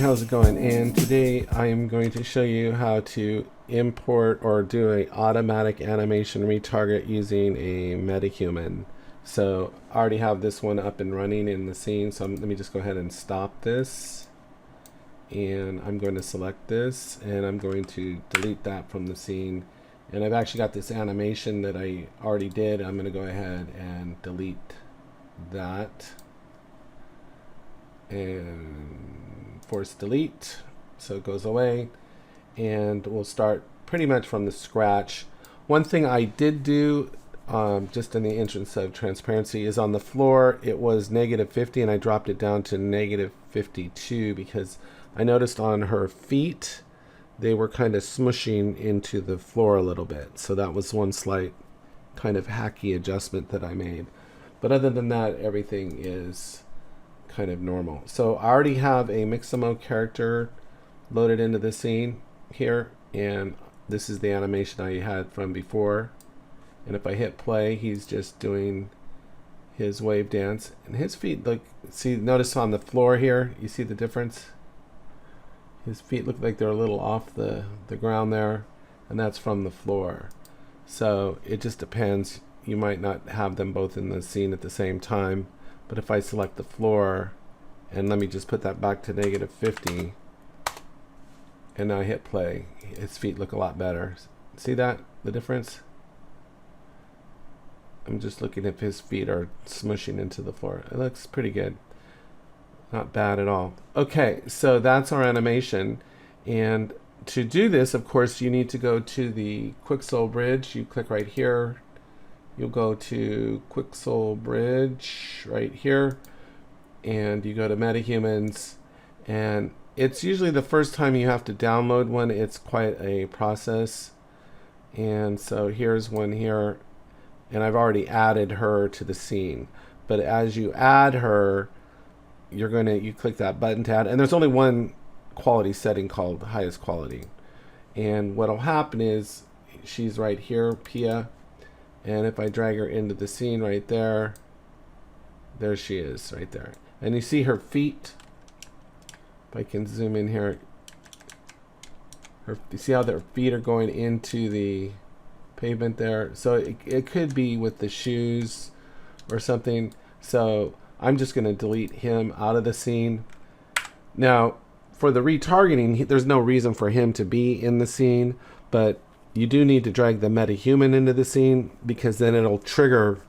how's it going? And today I am going to show you how to import or do a automatic animation retarget using a Metahuman. So I already have this one up and running in the scene, so let me just go ahead and stop this. And I'm going to select this and I'm going to delete that from the scene. And I've actually got this animation that I already did. I'm going to go ahead and delete that and force delete so it goes away, and we'll start pretty much from the scratch. One thing I did do just in the interest of transparency is on the floor it was -50 and I dropped it down to -52 because I noticed on her feet they were kind of smushing into the floor a little bit. So that was one slight kind of hacky adjustment that I made. But other than that, everything is kind of normal. So I already have a Mixamo character loaded into the scene here, and this is the animation I had from before. And if I hit play, he's just doing his wave dance, and his feet, like, see, notice on the floor here, you see the difference? His feet look like they're a little off the ground there, and that's from the floor. So it just depends. You might not have them both in the scene at the same time, but if I select the floor, and let me just put that back to -50, and now I hit play, his feet look a lot better. See that, the difference? I'm just looking if his feet are smushing into the floor. It looks pretty good. Not bad at all. Okay, so that's our animation. And to do this, of course, you need to go to the Quixel Bridge. You click right here. You'll go to Quixel Bridge right here. And you go to Metahumans. And it's usually the first time you have to download one. It's quite a process. And so here's one here. And I've already added her to the scene. But as you add her, you click that button to add, and there's only one quality setting called highest quality. And what'll happen is she's right here, Pia, and if I drag her into the scene right there, there she is right there. And you see her feet. If I can zoom in here, you see how their feet are going into the pavement there. So it could be with the shoes or something. So I'm just going to delete him out of the scene. Now, for the retargeting, there's no reason for him to be in the scene, but you do need to drag the Metahuman into the scene because then it'll trigger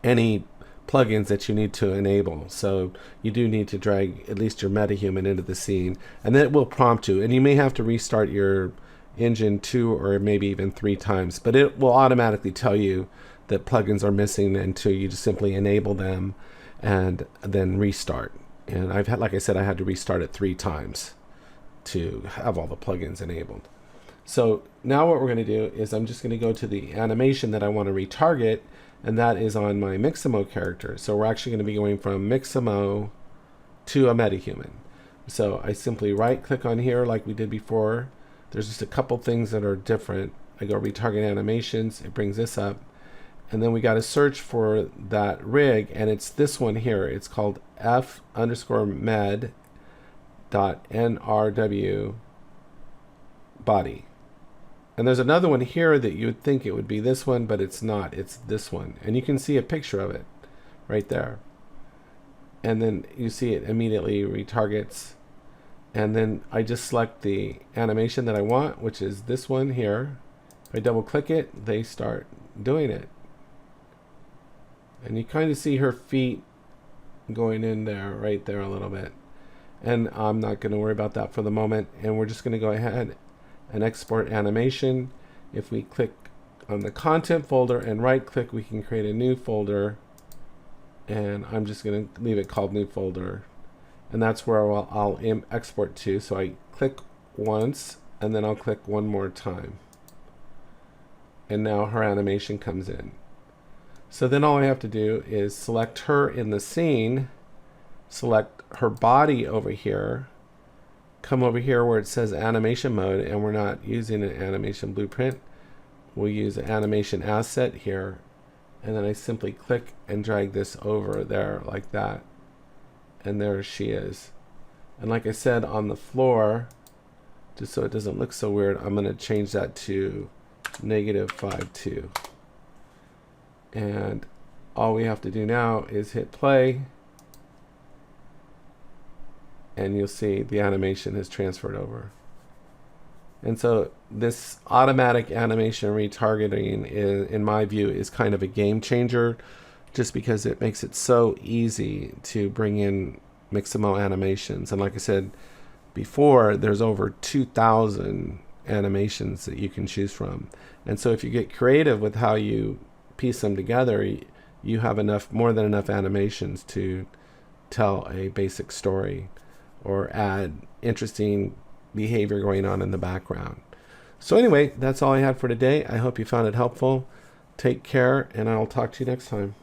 any plugins that you need to enable. So you do need to drag at least your Metahuman into the scene, and then it will prompt you. And you may have to restart your engine 2 or maybe even 3 times, but it will automatically tell you that plugins are missing until you just simply enable them and then restart. And I've had, like I said, I had to restart it 3 times to have all the plugins enabled. So now what we're going to do is I'm just going to go to the animation that I want to retarget, and that is on my Mixamo character. So we're actually going to be going from Mixamo to a Metahuman. So I simply right click on here like we did before. There's just a couple things that are different. I go retarget animations, it brings this up. And then we got to search for that rig, and it's this one here. It's called f_med.nrw body. And there's another one here that you would think it would be this one, but it's not. It's this one. And you can see a picture of it right there. And then you see it immediately retargets. And then I just select the animation that I want, which is this one here. If I double click it, they start doing it. And you kind of see her feet going in there, right there a little bit. And I'm not going to worry about that for the moment. And we're just going to go ahead and export animation. If we click on the content folder and right click, we can create a new folder. And I'm just going to leave it called new folder. And that's where I'll export to. So I click once and then I'll click one more time. And now her animation comes in. So then all I have to do is select her in the scene, select her body over here, come over here where it says animation mode, and we're not using an animation blueprint. We'll use an animation asset here, and then I simply click and drag this over there like that. And there she is. And like I said, on the floor, just so it doesn't look so weird, I'm going to change that to -5.2. And all we have to do now is hit play, and you'll see the animation has transferred over. And so this automatic animation retargeting, in my view, is kind of a game changer, just because it makes it so easy to bring in Mixamo animations. And like I said before, there's over 2,000 animations that you can choose from. And so if you get creative with how you piece them together, you have more than enough animations to tell a basic story or add interesting behavior going on in the background. So anyway, that's all I had for today. I hope you found it helpful. Take care, and I'll talk to you next time.